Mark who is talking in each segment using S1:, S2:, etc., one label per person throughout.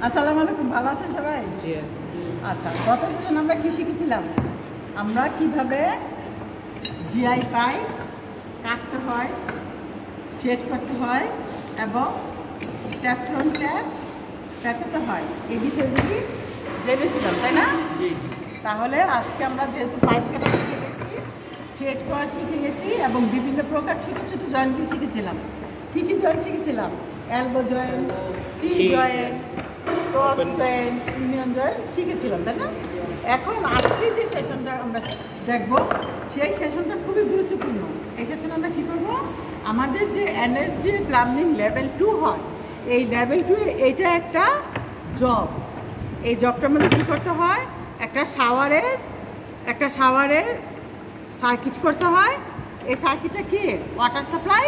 S1: আসসালামু আলাইকুম, ভালো আছেন সবাই?
S2: জি।
S1: আচ্ছা, গত সেশন আমরা কি শিখেছিলাম? আমরা কিভাবে জিআই পাইপ কাটতে হয়, ছেদ করতে হয় এবং ট্যাফলন ট্যাপ পেঁচাতে হয়, এই বিষয়গুলি জেনেছিলাম, তাই না? তাহলে আজকে আমরা যেহেতু পাইপ কাটা শিখে গেছি, ছেদ করা শিখে গেছি এবং বিভিন্ন প্রকার ছোটো ছোটো জয়েন্টগুলি শিখেছিলাম। কী কী জয়েন্ট শিখেছিলাম? Elbow joint, T joint, cross joint, union joint শিখেছিলাম, তাই না? এখন আজকে যে সেশনটা আমরা দেখব, সেই সেশনটা খুবই গুরুত্বপূর্ণ। এই সেশনে আমরা কী করবো? আমাদের যে এনএসডি প্লাম্বিং লেভেল 2 হয়, এই লেভেল 2 এইটা একটা জব। এই জবটার মধ্যে কী করতে হয়? একটা শাওয়ারের সার্কিট করতে হয়। এই সার্কিটটা কি? Water supply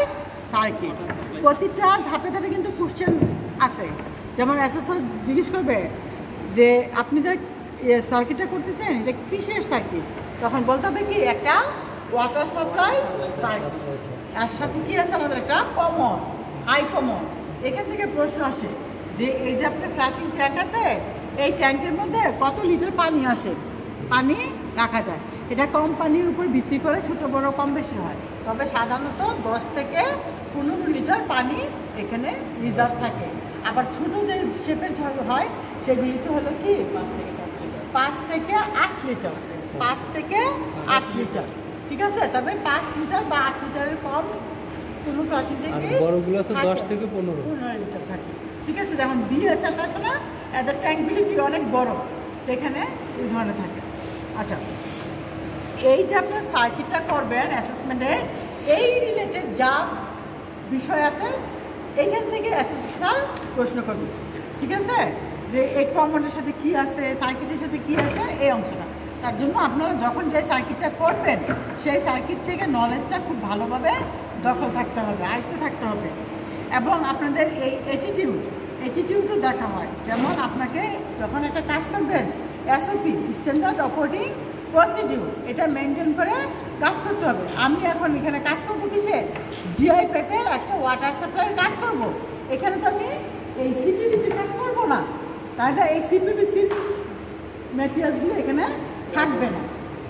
S1: circuit. প্রতিটা ধাপে ধাপে কিন্তু কোশ্চেন আছে। যেমন এসএসও জিজ্ঞেস করবে যে আপনি যে সার্কিটটা করতেছেন এটা কিসের সার্কিট, তখন বলতে হবে কি একটা ওয়াটার সাপ্লাই সার্কিট। আর সাথে কি আছে আমাদের একটা কমন, হাই কমন। এখান থেকে প্রশ্ন আসে যে এই যে আপনার ফ্লাশিং ট্যাঙ্ক আছে, এই ট্যাঙ্কের মধ্যে কত লিটার পানি আসে, পানি রাখা যায়। এটা কোম্পানির উপর ভিত্তি করে ছোট বড় কম বেশি হয়, তবে সাধারণত 10 থেকে 15 লিটার পানি এখানে রিজার্ভ থাকে। আবার ছোট যে শেপের হয় সেগুলিতে হলো কি 5 থেকে 8 লিটার, 5 থেকে 8 লিটার, ঠিক আছে? তবে 5 লিটার বা 8 লিটারের কম কোনো ফ্লাশিং ট্যাঙ্কে
S2: বড়গুলো আছে 10 থেকে 15
S1: লিটার থাকে, ঠিক আছে? যেমন বিএসএফ আছে না, এদের ট্যাঙ্কগুলি কি অনেক বড়, সেখানে এই ধরনের থাকে। আচ্ছা, এই যে আপনার সার্কিটটা করবেন অ্যাসেসমেন্টে, এই রিলেটেড যা বিষয় আছে এইখান থেকে স্যার প্রশ্ন করবে, ঠিক আছে? যে এই কমনের সাথে কি আছে, সার্কিটের সাথে কি আছে, এই অংশটা। তার জন্য আপনারা যখন যে সার্কিটটা করবেন সেই সার্কিট থেকে নলেজটা খুব ভালোভাবে দখল থাকতে হবে, আয়ত্ত থাকতে হবে। এবং আপনাদের এই অ্যাটিটিউডও দেখা হয়। যেমন আপনাকে যখন একটা কাজ করবেন, এসওপি স্ট্যান্ডার্ড অপারেটিং প্রসিডিউর এটা মেনটেন করে কাজ করতে হবে। আমি এখন এখানে কাজ করবো কিসে? জিআই পাইপের একটা ওয়াটার সাপ্লাইয়ের কাজ করব। এখানে তো আমি এই সিপিবিসির কাজ করব না, তাহলে এই সিপিবিসির ম্যাটেরিয়ালসগুলি এখানে থাকবে না,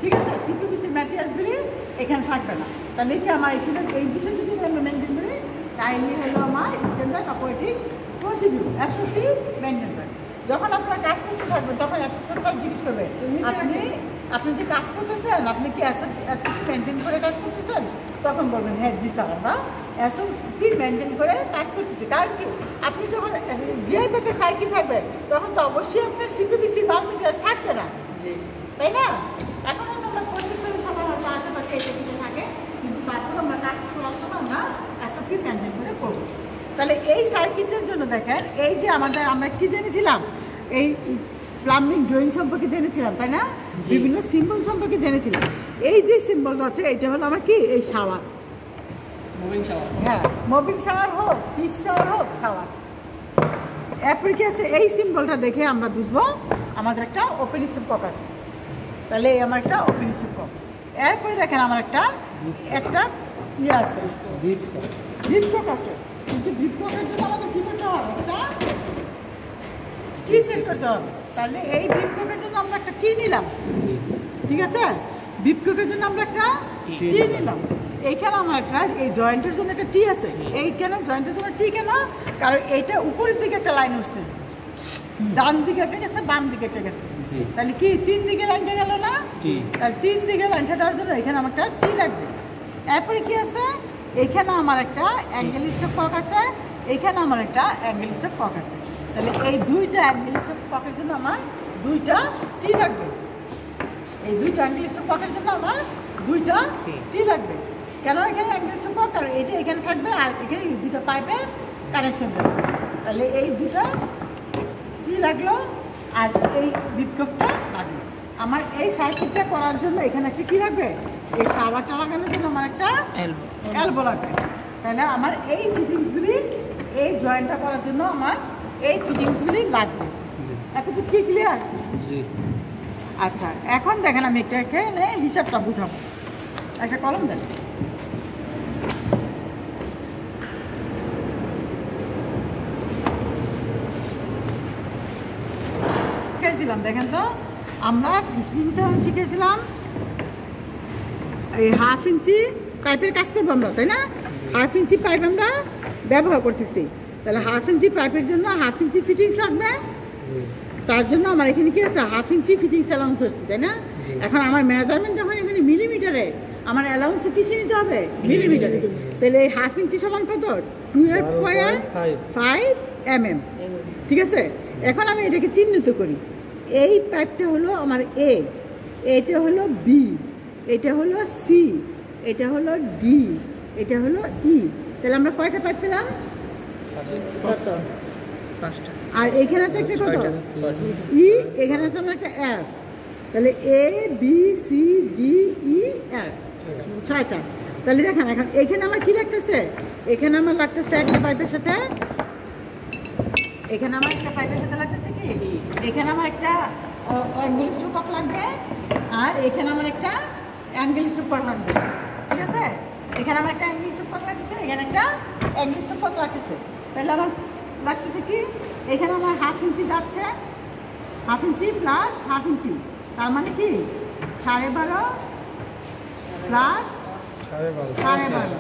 S1: ঠিক আছে? সিপিবিসির ম্যাটেরিয়ালসগুলি এখানে থাকবে না। তাহলে কি আমার এখানে এই বিষয় যদি আমরা মেনটেন করি, তাইলে হলো আমার standard operating procedure SOP maintain করে। যখন আপনারা কাজ করতে থাকবেন তখন স্যার জিজ্ঞেস করবে আপনি যে কাজ করতেছেন আপনি কি এসওপি মেনটেন করে কাজ করতেছেন? তখন বলবেন হ্যাঁ জি স্যার, আমরা এসওপি মেনটেন করে কাজ করতেছি। কারণ কি আপনি যখন জিআই পাইপের সার্কিট থাকবে তখন তো অবশ্যই আপনার সিপিবিসি বাল্ব থাকবে না, তাই না? এখন আমরা প্রশিক্ষণের সময় হয়তো আশেপাশে এটা কিন্তু থাকে, কিন্তু তারপর আমরা কাজ করার সময় আমরা এসওপি মেনটেন করে করবো। তাহলে এই সার্কিটের জন্য দেখেন, এই যে আমরা কি জেনেছিলাম, এই প্লাম্বিং ড্রয়িং সম্পর্কে জেনেছিলাম, তাই না? বিভিন্ন সিম্বল সম্পর্কে জেনেছিলাম। এই যে সিম্বলটা আছে এটা হলো আমার কি, এই শাওয়ার,
S2: মুভিং শাওয়ার।
S1: হ্যাঁ, মুভিং শাওয়ার হোক, ফিক্স শাওয়ার হোক, শাওয়ার। এরপরে কি আছে, এই সিম্বলটা দেখে আমরা বুঝবো আমাদের একটা ওপেন স্টপ কক আছে। তাহলে এই আমার একটা ওপেন স্টপ কক। এরপরে দেখেন আমার একটা ইয়ে আছে, ডিপ কক আছে। কিন্তু ডিপ ককের জন্য আমাদের কী করতে হবে? একটা টি সেট করতে হবে। তাহলে এই ডিপ ককের জন্য আমরা একটা টি নিলাম, ঠিক আছে? ডিপ ককের জন্য আমরা একটা টি নিলাম। এইখানে আমার একটা এই জয়েন্টের জন্য একটা টি আছে। এইখানে জয়েন্টের জন্য টি কেন? কারণ এইটা উপরের দিকে একটা লাইন উঠছে, ডান দিকে একটা গেছে, বাম দিকে একটা গেছে। তাহলে কি 3 দিকে লাইনটা গেল না? তাহলে 3 দিকে লাইনটা দেওয়ার জন্য এখানে আমার একটা টি লাগবে। এরপরে কি আছে, এইখানে আমার একটা অ্যাঙ্গেল স্টপ কক আছে, এইখানে আমার একটা অ্যাঙ্গেল স্টপ কক আছে। তাহলে এই দুইটা অ্যাঙ্গেল স্টপ ককের জন্য আমার দুইটা টি লাগবে। এই দুইটা অ্যাঙ্গেল স্টপ ককের জন্য আমার দুইটা টি লাগবে। কেন এখানে অ্যাঙ্গেল স্টপ কক? কারণ এইটা এখানে থাকবে আর এখানে এই দুইটা পাইপের কানেকশন আছে। তাহলে এই দুইটা টি লাগলো আর এই বিক্ষোভটা লাগলো। আমার এই সার্কিটটা করার জন্য এখানে একটা কি লাগবে? এই শাওয়ারটা লাগানোর জন্য আমার একটা এলবো লাগবে। তাহলে আমার এই ফিটিংসগুলি, এই জয়েন্টটা করার জন্য আমার এই ফিটিংসগুলি লাগবে। এতটুকু কি ক্লিয়ার? আচ্ছা, এখন দেখেন আমি এখানে হিসাবটা বুঝাবো। একটা কলম দেন। শিখেছিলাম দেখেন তো, আমরা শিখেছিলাম এই 1/2 ইঞ্চি পাইপের কাজ করবো আমরা, তাই না? 1/2 ইঞ্চি পাইপ আমরা ব্যবহার করতেছি, তাহলে 1/2 ইঞ্চি পাইপের জন্য 1/2 ইঞ্চি ফিটিংস লাগবে। তার জন্য আমার এখানে কি আছে, 1/2 ইঞ্চি ফিটিংস অ্যালাউন্স ধরছি, তাই না? এখন আমার মেজারমেন্ট যখন এখানে মিলিমিটারে, আমার অ্যালাউন্স কিসে নিতে হবে, মিলিমিটারে। তাহলে এই 1/2 ইঞ্চি সমান কত, 12.5 mm, ঠিক আছে? এখন আমি এটাকে চিহ্নিত করি, এই পাইপটা হলো আমার এ, এটা হলো বি, এটা হলো সি, এটা হলো ডি, এটা হলো ই। তাহলে আমরা কয়টা পাইপ পেলাম, আর এখানে আছে একটা কত ই, এখানে আছে আমার একটা এফ, তাহলে A B C D E F, 6টা। তাহলে দেখেন এখন এখানে আমার কি লাগতেছে, এখানে আমার লাগতেছে একটা পাইপের সাথে, এখানে আমার একটা পাইপের সাথে লাগতেছে কি, এখানে আমার একটা অ্যাঙ্গেল স্ট্রোক লাগবে, আর এখানে আমার একটা অ্যাঙ্গেল স্ট্রোক লাগবে, ঠিক আছে? এখানে আমার একটা অ্যাঙ্গেল স্ট্রোক লাগতেছে, এখানে একটা অ্যাঙ্গেল স্ট্রোক লাগতেছে। তাহলে আমার লাগতেছে কি, এখানে আমার 1/2 ইঞ্চি যাচ্ছে, 1/2 ইঞ্চি প্লাস 1/2 ইঞ্চি, তার মানে কি 12.5 প্লাস 12.5,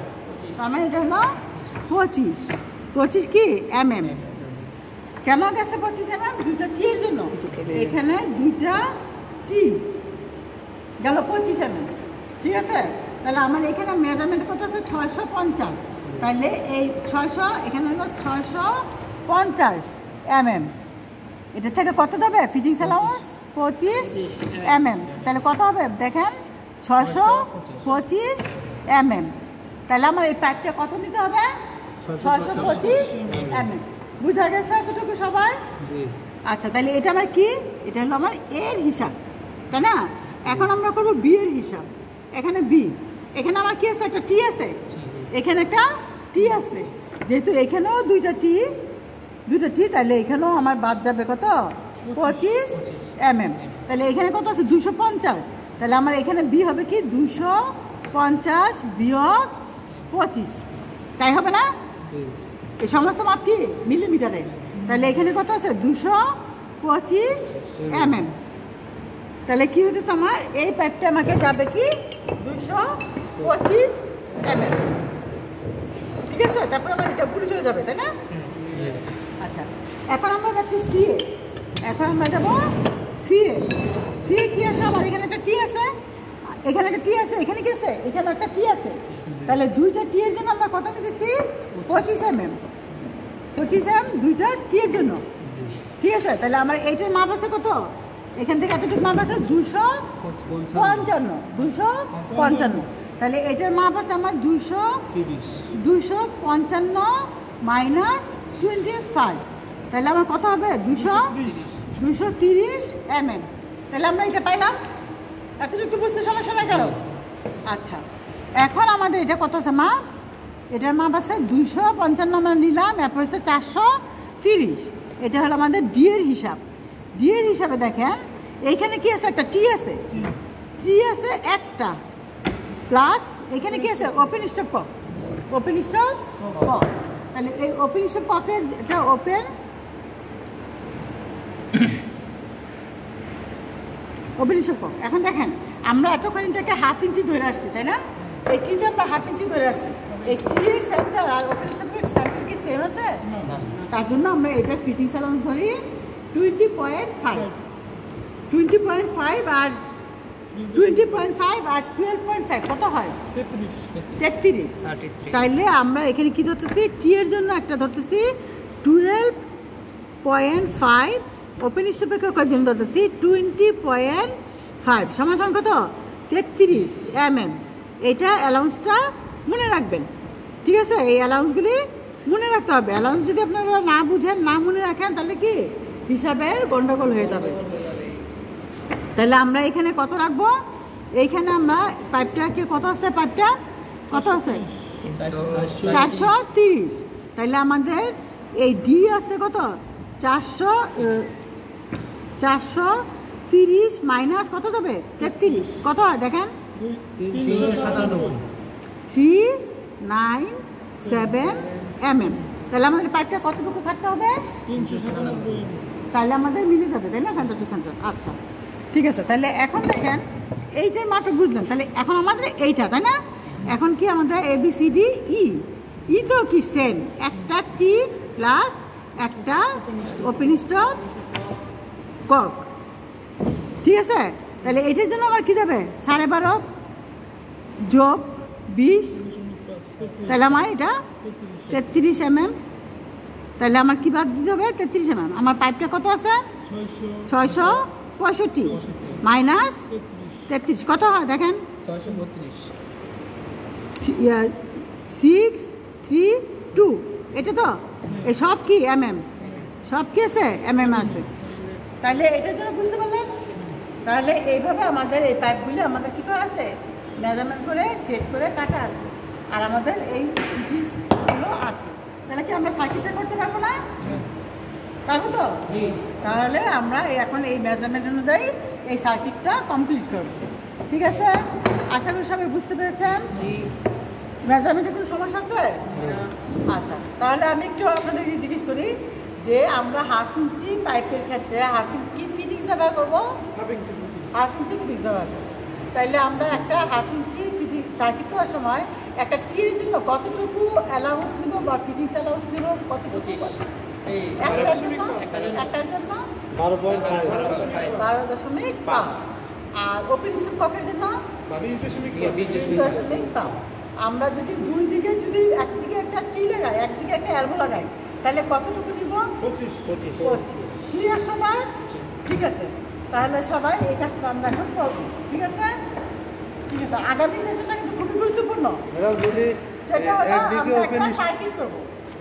S1: তার মানে এটা হলো 25 কি mm। কেন গেছে 25 mm? 2টা টি এর জন্য, এখানে 2টা টি গেল 25 mm, ঠিক আছে? তাহলে আমার এখানে মেজারমেন্ট কত আছে, 650, তাহলে এই 600 এখানে হলো 650 mm। এটা থেকে কত যাবে ফিটিংস অ্যালাউন্স, 25 mm। তাহলে কত হবে দেখেন, 625 mm। তাহলে আমার এই পাইপটা কত নিতে হবে, 625 mm। বুঝা গেছে এতটুকু সবার? আচ্ছা, তাহলে এটা আমার কি, এটা হলো আমার এর হিসাব, তাই না? এখন আমরা করবো বি এর হিসাব। এখানে বি, এখানে আমার কি আছে, একটা টি আছে, এখানে একটা টি আছে, যেহেতু এখানেও 2টা টি, তাহলে এখানেও আমার বাদ যাবে কত, 25 mm। তাহলে এখানে কত আছে, 250, তাহলে আমার এখানে বি হবে কি 250 বিয়োগ 25, তাই হবে না? এই সমস্ত মাপ কি মিলিমিটারে, তাহলে এখানে কত আছে 225 mm। তাহলে কি হতেছে আমার এই পাইপটা আমাকে যাবে কি 225 mm, ঠিক আছে? তারপর আমার এটা পুরো চলে যাবে, তাই না? আচ্ছা, এখন আমরা যাচ্ছি সি এ, এখন আমরা যাবো সি এ। সি এ কি আছে, আমার এখানে একটা টি আছে, এখানে একটা টি আছে, এখানে কি আছে, এখানে একটা টি আছে, তাহলে 2টা টি এর জন্য আমরা কত নিতেছি, 25 mm, 25 mm 2টা টি এর জন্য, ঠিক আছে? তাহলে আমার এইটার মাপ আছে কত, এখান থেকে এতটুকু মাপ আছে 255, তাহলে এটার মাপ আছে আমার 255 মাইনাস 25, তাহলে আমার কত হবে 230 mm। তাহলে আমরা এটা পাইলাম, এতটুকু বুঝতে সমস্যা না কারো? আচ্ছা, এখন আমাদের এটা কত আছে মাপ, এটার মাপ আছে 255 আমরা নিলাম, এরপর হচ্ছে 430, এটা হলো আমাদের ডি এর হিসাব। ডি এর হিসাবে দেখেন এইখানে কি আছে, একটা টি আছে, একটা প্লাস এখানে কি আছে, ওপেন স্টপ কক, তাহলে এই ওপেন স্টপ ককের এটা ওপেন স্টপ কক। এখন দেখেন আমরা এতক্ষণ এটাকে 1/2 ইঞ্চি ধরে আসছি, তাই না? এই টিতে আমরা 1/2 ইঞ্চি ধরে আসছি, এই টির সেন্টার আর ওপেন স্টপের সেন্টার কি সেম আছে? তার জন্য আমরা এটার ফিটিংস অ্যালাউন্স ধরি 20.5 আর 12.5 কত হয়, 33। তাইলে আমরা এখানে কি ধরতেছি, টি এর জন্য একটা ধরতেছি 12.5, ওপেন স্টপের জন্য ধরতেছি 20.5 সমান কত, 33 mm। এটা অ্যালাউন্সটা মনে রাখবেন, ঠিক আছে? এই অ্যালাউন্সগুলি মনে রাখতে হবে। অ্যালাউন্স যদি আপনারা না বুঝেন, না মনে রাখেন, তাহলে কি হিসাবের গন্ডগোল হয়ে যাবে। তাহলে আমরা এখানে কত রাখবো, এইখানে আমরা পাইপটাকে কত আছে, পাইপটা কত আছে 430, তাহলে আমাদের এই ডি আছে কত 430 মাইনাস কত যাবে 33, কত হয় দেখেন 397 mm। তাহলে আমাদের পাইপটা কতটুকু কাটতে হবে, তাহলে আমাদের মিলে যাবে, তাই না, সেন্টার টু সেন্টার। আচ্ছা ঠিক আছে, তাহলে এখন দেখেন এইটার মাপটা বুঝলাম, তাহলে এখন আমাদের এইটা, তাই না, এখন কি আমাদের ABCD ই তো কি সেম, একটা টি প্লাস একটা ওপেন স্টপ কক, ঠিক আছে। তাহলে এইটার জন্য আমার কি যাবে 12.5 যোগ 20, তাহলে আমার এটা 33 mm, তাহলে আমার কি বাদ দিতে হবে 33 mm। আমার পাইপটা কত আছে 665 মাইনাস 33 কত হয় দেখেন 632, এটা তো এই সব কি mm, সব কি আছে mm আছে। তাহলে এটার জন্য বুঝতে পারলেন, তাহলে এইভাবে আমাদের এই পাইপগুলি আমাদের কী করা আছে, মেজারমেন্ট করে থ্রেড করে কাটা আছে, আর আমাদের এই ফিটিংসগুলো আছে। তাহলে কি আমরা সার্কিটটা করতে পারবো না, পারবো তো? তাহলে আমরা এখন এই মেজারমেন্ট অনুযায়ী এই সার্কিটটা কমপ্লিট করবো, ঠিক আছে। আশা করি সবাই বুঝতে পেরেছেন। মেজারমেন্টে কোনো সমস্যা আছে? আচ্ছা, তাহলে আমি একটু আপনাদের জিজ্ঞেস করি যে আমরা 1/2 ইঞ্চি পাইপের ক্ষেত্রে 1/2 ইঞ্চি কি ফিটিংস ব্যবহার করবো, 1/2 ইঞ্চি ফিটিংস ব্যবহার করবো। তাইলে আমরা একটা 1/2 ইঞ্চি ফিটিং সার্কিট করার সময় একটা টির জন্য কতটুকু অ্যালাউন্স নিব বা ফিটিংস অ্যালাউন্স নিব, কতটুকু একটার জন্য 12.5, আর ওপেন স্টপ ককের জন্য 20.5। আমরা যদি দুই দিকে যদি একদিকে একটা টি লাগাই একদিকে একটা এলবো লাগাই তাহলে কতটুকু নিব 25। ক্লিয়ার সবাই? ঠিক আছে, তাহলে সবাই এই কাজটা আমরা এখন করবো, ঠিক আছে। ঠিক আছে, আগামী সেশনটা কিন্তু খুবই গুরুত্বপূর্ণ, সেটা হলো আমরা একটা সার্কিট করবো,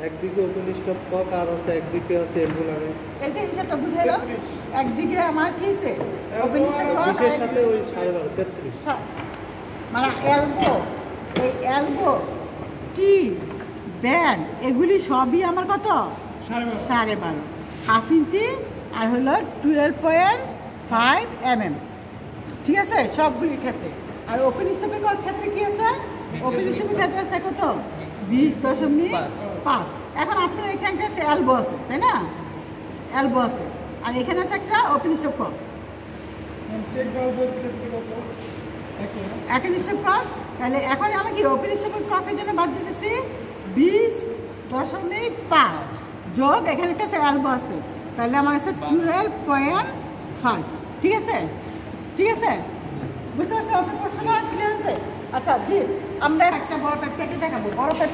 S3: একদিকে ওপেন স্টপ কক আর আছে একদিকে আছে এলবো লাগাই,
S1: এই যে হিসাবটা বুঝাইলাম। একদিকে আমার কি আছে ওপেন স্টপ কক,
S3: বিশের সাথে ওই 12.5 33,
S1: মানে এলবো, এই এলবো টি ব্যান্ড এগুলি সবই আমার কত 12.5, 1/2 ইঞ্চি আর হলো 12.5 mm, ঠিক আছে সবগুলির ক্ষেত্রে। আর ওপেন স্টপের ক্ষেত্রে কি আছে, ওপেন স্টপের ক্ষেত্রে আছে কত 20.5। এখন আপনার এখানটা আছে এলবো আছে, তাই না, এলবো আছে, আর এখানে আছে একটা ওপেন স্টপ কক, এখন স্টপ কক। তাহলে এখন আমি কি ওপেন স্টপের ককের জন্য বাদ দিতেছি 20.5 যোগ এখানে একটা এলবো আছে, তাহলে আমার আছে 12.5, ঠিক আছে। ঠিক আছে, বুঝতে পারছি আপনার প্রশ্নটা ক্লিয়ার আছে? আচ্ছা, আমরা একটা বড় পাইপ কেটে দেখাবো, বড় পাইপ